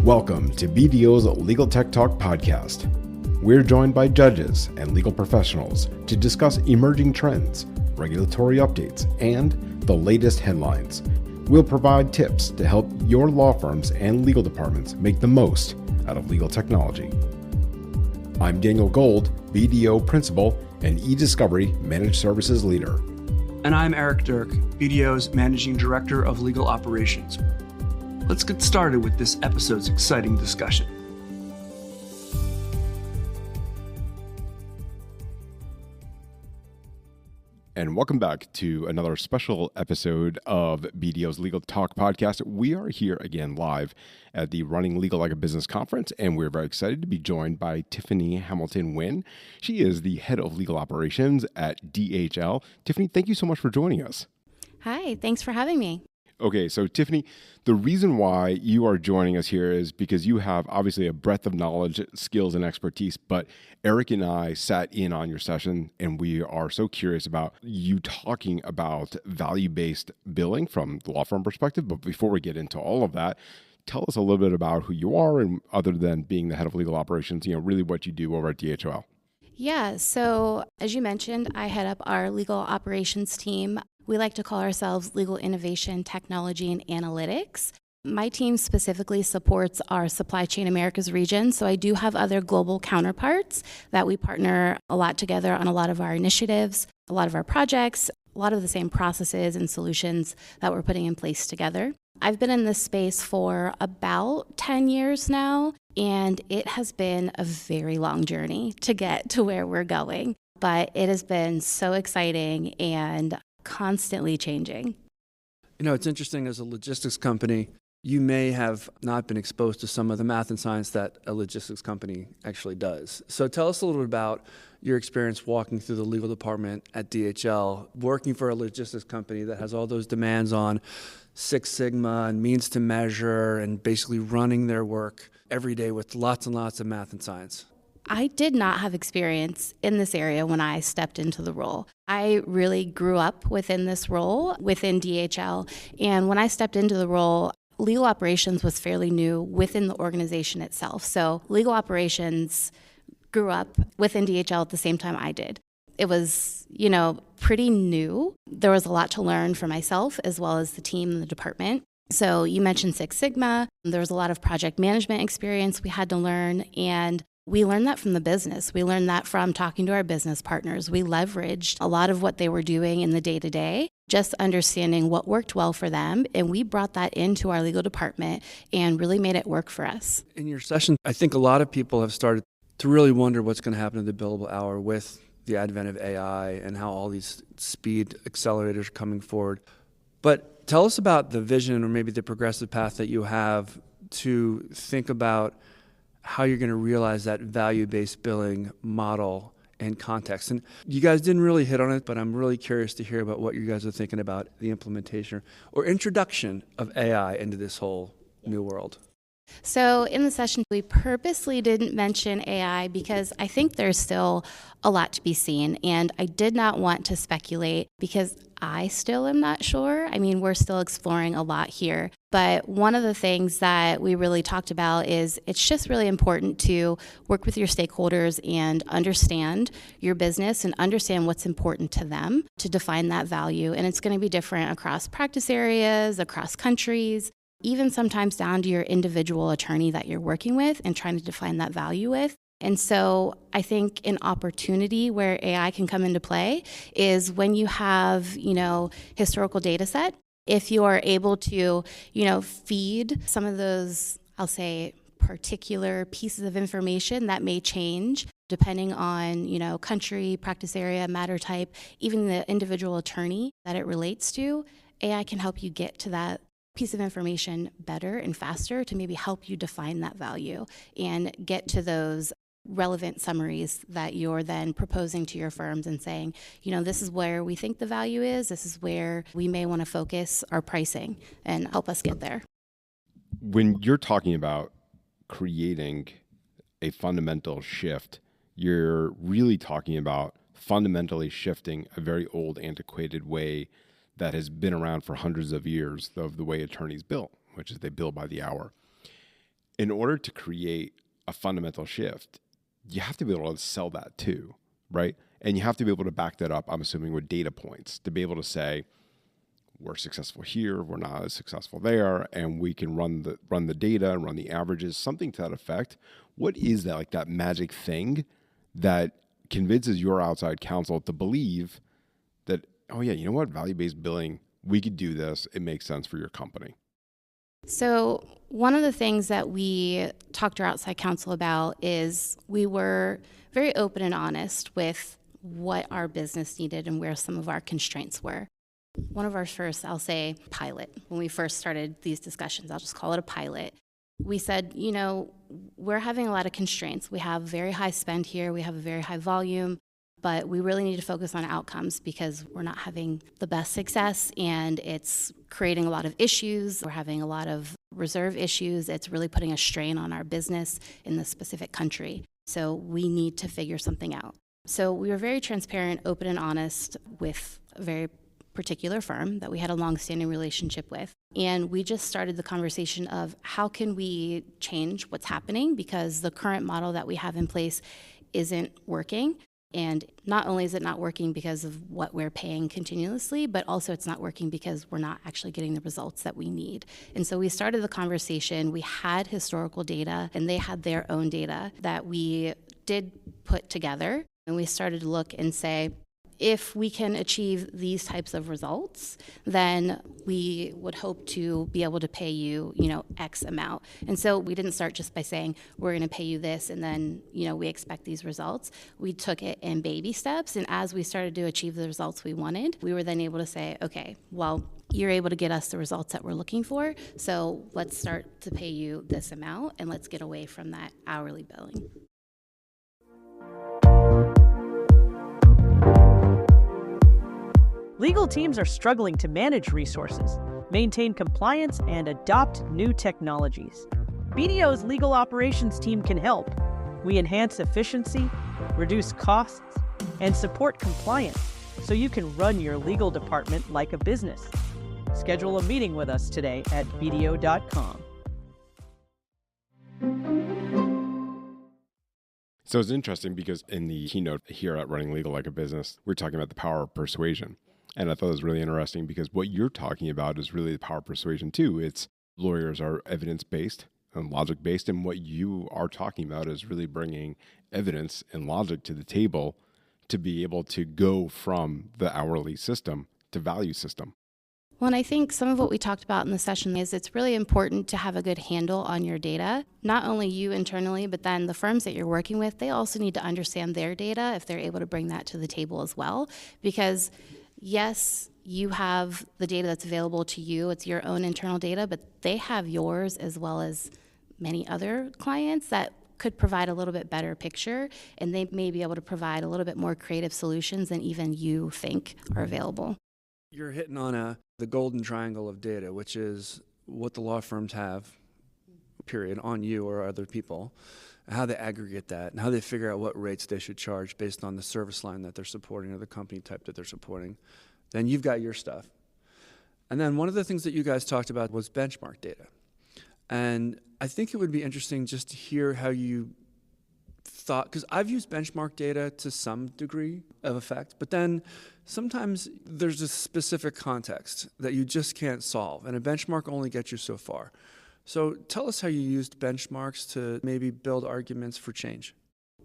Welcome to BDO's Legal Tech Talk podcast. We're joined by judges and legal professionals to discuss emerging trends, regulatory updates, and the latest headlines. We'll provide tips to help your law firms and legal departments make the most out of legal technology. I'm Daniel Gold, BDO Principal and eDiscovery Managed Services Leader. And I'm Eric Dirk, BDO's Managing Director of Legal Operations. Let's get started with this episode's exciting discussion. And welcome back to another special episode of BDO's Legal Talk podcast. We are here again live at the Running Legal Like a Business conference, and we're very excited to be joined by Tiffany Hamilton Wynn. She is the head of legal operations at DHL. Tiffany, thank you so much for joining us. Hi, thanks for having me. Okay, so Tiffany, the reason why you are joining us here is because you have obviously a breadth of knowledge, skills, and expertise, but Eric and I sat in on your session and we are so curious about you talking about value-based billing from the law firm perspective. But before we get into all of that, tell us a little bit about who you are and other than being the head of legal operations, really what you do over at DHL. Yeah, so as you mentioned, I head up our legal operations team. We like to call ourselves Legal Innovation, Technology, and Analytics. My team specifically supports our Supply Chain Americas region, so I do have other global counterparts that we partner a lot together on a lot of our initiatives, a lot of our projects, a lot of the same processes and solutions that we're putting in place together. I've been in this space for about 10 years now, and it has been a very long journey to get to where we're going, but it has been so exciting and constantly changing. It's interesting, as a logistics company, you may have not been exposed to some of the math and science that a logistics company actually does. So tell us a little bit about your experience walking through the legal department at DHL, working for a logistics company that has all those demands on Six Sigma and means to measure and basically running their work every day with lots and lots of math and science. I did not have experience in this area when I stepped into the role. I really grew up within this role within DHL. And when I stepped into the role, legal operations was fairly new within the organization itself. So legal operations grew up within DHL at the same time I did. It was, pretty new. There was a lot to learn for myself as well as the team and the department. So you mentioned Six Sigma. There was a lot of project management experience we had to learn, and we learned that from the business. We learned that from talking to our business partners. We leveraged a lot of what they were doing in the day-to-day, just understanding what worked well for them. And we brought that into our legal department and really made it work for us. In your session, I think a lot of people have started to really wonder what's going to happen to the billable hour with the advent of AI and how all these speed accelerators are coming forward. But tell us about the vision or maybe the progressive path that you have to think about how you're going to realize that value-based billing model and context. And you guys didn't really hit on it, but I'm really curious to hear about what you guys are thinking about the implementation or introduction of AI into this whole new world. So in the session, we purposely didn't mention AI because I think there's still a lot to be seen. And I did not want to speculate because I still am not sure. We're still exploring a lot here. But one of the things that we really talked about is it's just really important to work with your stakeholders and understand your business and understand what's important to them to define that value. And it's going to be different across practice areas, across countries, even sometimes down to your individual attorney that you're working with and trying to define that value with. And so I think an opportunity where AI can come into play is when you have, historical data set. If you are able to, feed some of those, I'll say, particular pieces of information that may change depending on, country, practice area, matter type, even the individual attorney that it relates to, AI can help you get to that piece of information better and faster to maybe help you define that value and get to those relevant summaries that you're then proposing to your firms and saying, this is where we think the value is, this is where we may want to focus our pricing and help us get there. When you're talking about creating a fundamental shift, you're really talking about fundamentally shifting a very old, antiquated way that has been around for hundreds of years of the way attorneys bill, which is they bill by the hour. in order to create a fundamental shift, you have to be able to sell that too, right? And you have to be able to back that up, I'm assuming, with data points to be able to say, we're successful here, we're not as successful there, and we can run the data and run the averages, something to that effect. What is that, like that magic thing that convinces your outside counsel to believe that, oh yeah, you know what, value-based billing, we could do this, it makes sense for your company? So one of the things that we talked to our outside counsel about is we were very open and honest with what our business needed and where some of our constraints were. One of our first, I'll say, pilot, when we first started these discussions, I'll just call it a pilot. We said, you know, we're having a lot of constraints. We have very high spend here. We have a very high volume, but we really need to focus on outcomes because we're not having the best success and it's creating a lot of issues. We're having a lot of reserve issues. It's really putting a strain on our business in this specific country. So we need to figure something out. So we were very transparent, open, and honest with a very particular firm that we had a long-standing relationship with. And we just started the conversation of how can we change what's happening because the current model that we have in place isn't working. And not only is it not working because of what we're paying continuously, but also it's not working because we're not actually getting the results that we need. And so we started the conversation. We had historical data and they had their own data that we did put together. And we started to look and say, if we can achieve these types of results, then we would hope to be able to pay you, X amount. And so we didn't start just by saying, we're going to pay you this, and then, we expect these results. We took it in baby steps, and as we started to achieve the results we wanted, we were then able to say, okay, well, you're able to get us the results that we're looking for, so let's start to pay you this amount, and let's get away from that hourly billing. Legal teams are struggling to manage resources, maintain compliance, and adopt new technologies. BDO's legal operations team can help. We enhance efficiency, reduce costs, and support compliance so you can run your legal department like a business. Schedule a meeting with us today at BDO.com. So it's interesting because in the keynote here at Running Legal Like a Business, we're talking about the power of persuasion. And I thought it was really interesting because what you're talking about is really the power of persuasion too. It's lawyers are evidence-based and logic-based. And what you are talking about is really bringing evidence and logic to the table to be able to go from the hourly system to value system. Well, and I think some of what we talked about in the session is it's really important to have a good handle on your data. Not only you internally, but then the firms that you're working with, they also need to understand their data if they're able to bring that to the table as well. Because yes, you have the data that's available to you. It's your own internal data, but they have yours as well as many other clients that could provide a little bit better picture, and they may be able to provide a little bit more creative solutions than even you think are available. You're hitting on the golden triangle of data, which is what the law firms have, period, on you or other people, how they aggregate that, and how they figure out what rates they should charge based on the service line that they're supporting or the company type that they're supporting. Then you've got your stuff. And then one of the things that you guys talked about was benchmark data. And I think it would be interesting just to hear how you thought, because I've used benchmark data to some degree of effect, but then sometimes there's a specific context that you just can't solve, and a benchmark only gets you so far. So tell us how you used benchmarks to maybe build arguments for change.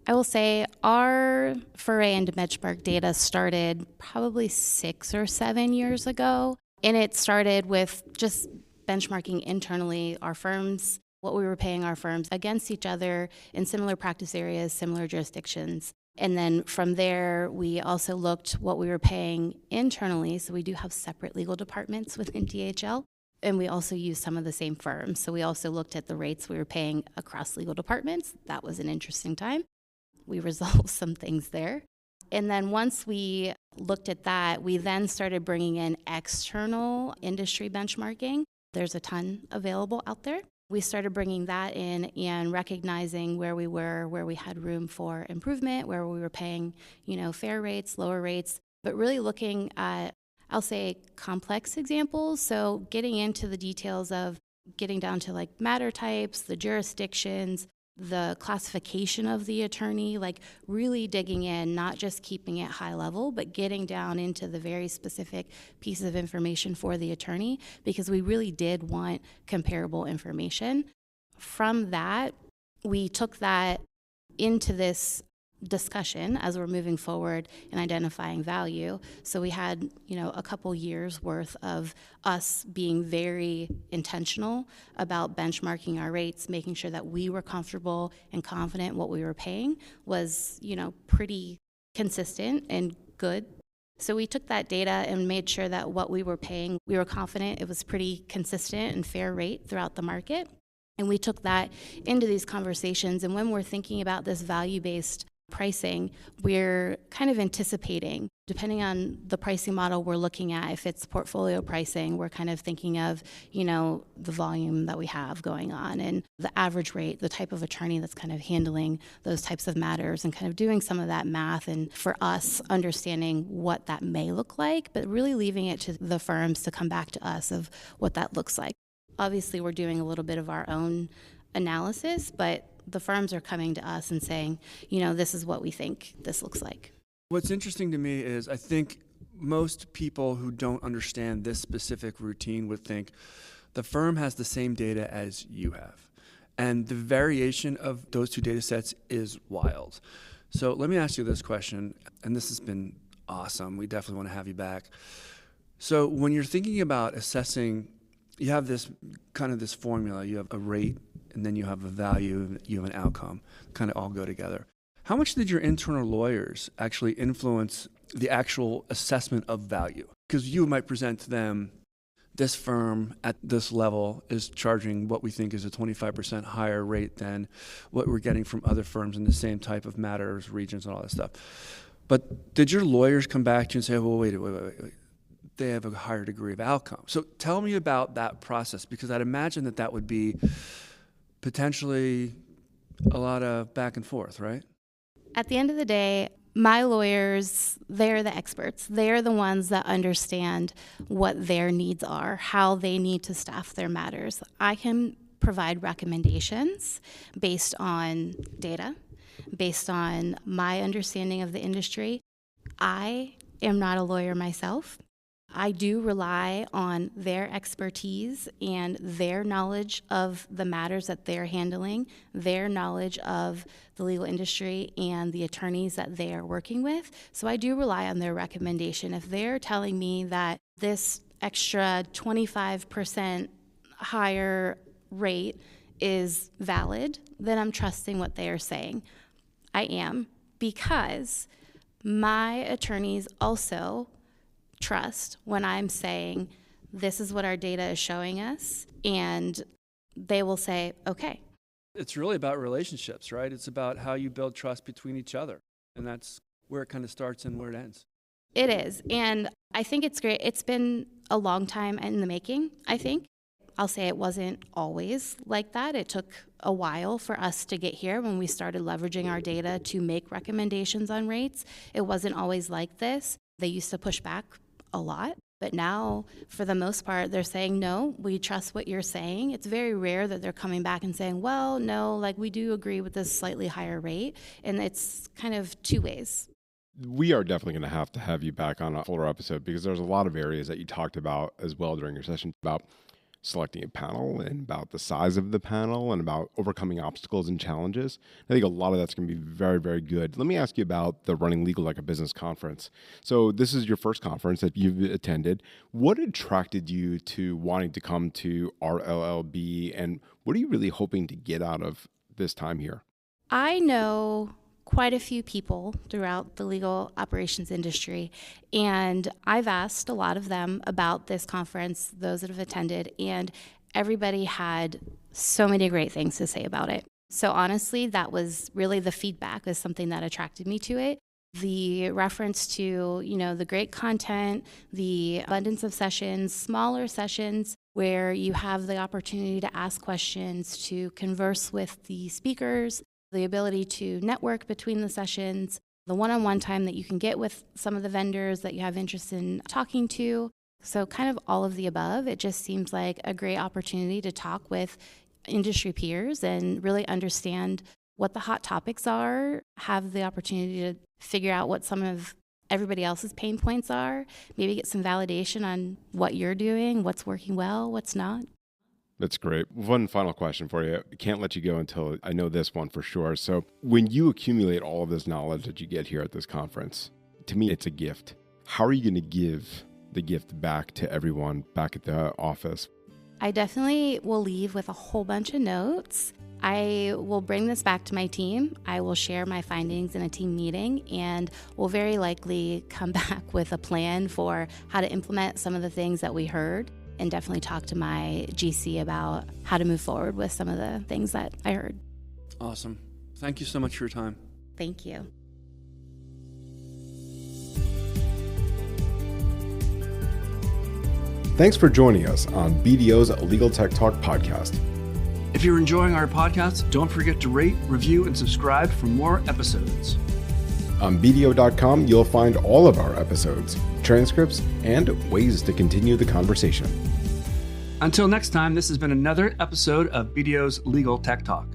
I will say our foray into benchmark data started probably 6 or 7 years ago, and it started with just benchmarking internally our firms, what we were paying our firms against each other in similar practice areas, similar jurisdictions. And then from there, we also looked what we were paying internally. So we do have separate legal departments within DHL. And we also use some of the same firms. So we also looked at the rates we were paying across legal departments. That was an interesting time. We resolved some things there. And then once we looked at that, we then started bringing in external industry benchmarking. There's a ton available out there. We started bringing that in and recognizing where we were, where we had room for improvement, where we were paying, fair rates, lower rates, but really looking at, I'll say, complex examples. So getting into the details of getting down to like matter types, the jurisdictions, the classification of the attorney, like really digging in, not just keeping it high level, but getting down into the very specific pieces of information for the attorney, because we really did want comparable information. From that, we took that into this discussion as we're moving forward and identifying value. So we had, a couple years worth of us being very intentional about benchmarking our rates, making sure that we were comfortable and confident what we were paying was, pretty consistent and good. So we took that data and made sure that what we were paying, we were confident it was pretty consistent and fair rate throughout the market. And we took that into these conversations. And when we're thinking about this value-based pricing, we're kind of anticipating, depending on the pricing model we're looking at, if it's portfolio pricing, we're kind of thinking of, the volume that we have going on and the average rate, the type of attorney that's kind of handling those types of matters and kind of doing some of that math. And for us, understanding what that may look like, but really leaving it to the firms to come back to us of what that looks like. Obviously, we're doing a little bit of our own analysis, but the firms are coming to us and saying, this is what we think this looks like. What's interesting to me is I think most people who don't understand this specific routine would think the firm has the same data as you have. And the variation of those two data sets is wild. So let me ask you this question, and this has been awesome. We definitely want to have you back. So when you're thinking about assessing, you have this formula, you have a rate, and then you have a value, you have an outcome, kind of all go together. How much did your internal lawyers actually influence the actual assessment of value? Because you might present to them, this firm at this level is charging what we think is a 25% higher rate than what we're getting from other firms in the same type of matters, regions, and all that stuff. But did your lawyers come back to you and say, well, wait, they have a higher degree of outcome? So tell me about that process, because I'd imagine that would be potentially a lot of back and forth, right? At the end of the day, my lawyers, they're the experts. They're the ones that understand what their needs are, how they need to staff their matters. I can provide recommendations based on data, based on my understanding of the industry. I am not a lawyer myself. I do rely on their expertise and their knowledge of the matters that they're handling, their knowledge of the legal industry and the attorneys that they are working with. So I do rely on their recommendation. If they're telling me that this extra 25% higher rate is valid, then I'm trusting what they are saying. I am, because my attorneys also trust when I'm saying, this is what our data is showing us, and they will say, okay. It's really about relationships, right? It's about how you build trust between each other. And that's where it kind of starts and where it ends. It is. And I think it's great. It's been a long time in the making, I think. I'll say it wasn't always like that. It took a while for us to get here when we started leveraging our data to make recommendations on rates. It wasn't always like this. They used to push back a lot, but now, for the most part, they're saying, no, we trust what you're saying. It's very rare that they're coming back and saying, well, no, like we do agree with this slightly higher rate, and it's kind of two ways. We are definitely going to have you back on a fuller episode, because there's a lot of areas that you talked about as well during your session about selecting a panel and about the size of the panel and about overcoming obstacles and challenges. I think a lot of that's going to be very, very good. Let me ask you about the Running Legal Like a Business conference. So this is your first conference that you've attended. What attracted you to wanting to come to RLLB, and what are you really hoping to get out of this time here? I know quite a few people throughout the legal operations industry, and I've asked a lot of them about this conference, those that have attended, and everybody had so many great things to say about it. So honestly, that was really the feedback, is something that attracted me to it. The reference to, the great content, the abundance of sessions, smaller sessions where you have the opportunity to ask questions, to converse with the speakers, the ability to network between the sessions, the one-on-one time that you can get with some of the vendors that you have interest in talking to. So kind of all of the above. It just seems like a great opportunity to talk with industry peers and really understand what the hot topics are, have the opportunity to figure out what some of everybody else's pain points are, maybe get some validation on what you're doing, what's working well, what's not. That's great. One final question for you. I can't let you go until I know this one for sure. So when you accumulate all of this knowledge that you get here at this conference, to me, it's a gift. How are you going to give the gift back to everyone back at the office? I definitely will leave with a whole bunch of notes. I will bring this back to my team. I will share my findings in a team meeting, and will very likely come back with a plan for how to implement some of the things that we heard, and definitely talk to my GC about how to move forward with some of the things that I heard. Awesome. Thank you so much for your time. Thank you. Thanks for joining us on BDO's Legal Tech Talk podcast. If you're enjoying our podcast, don't forget to rate, review, and subscribe for more episodes. On BDO.com, you'll find all of our episodes, transcripts, and ways to continue the conversation. Until next time, this has been another episode of BDO's Legal Tech Talk.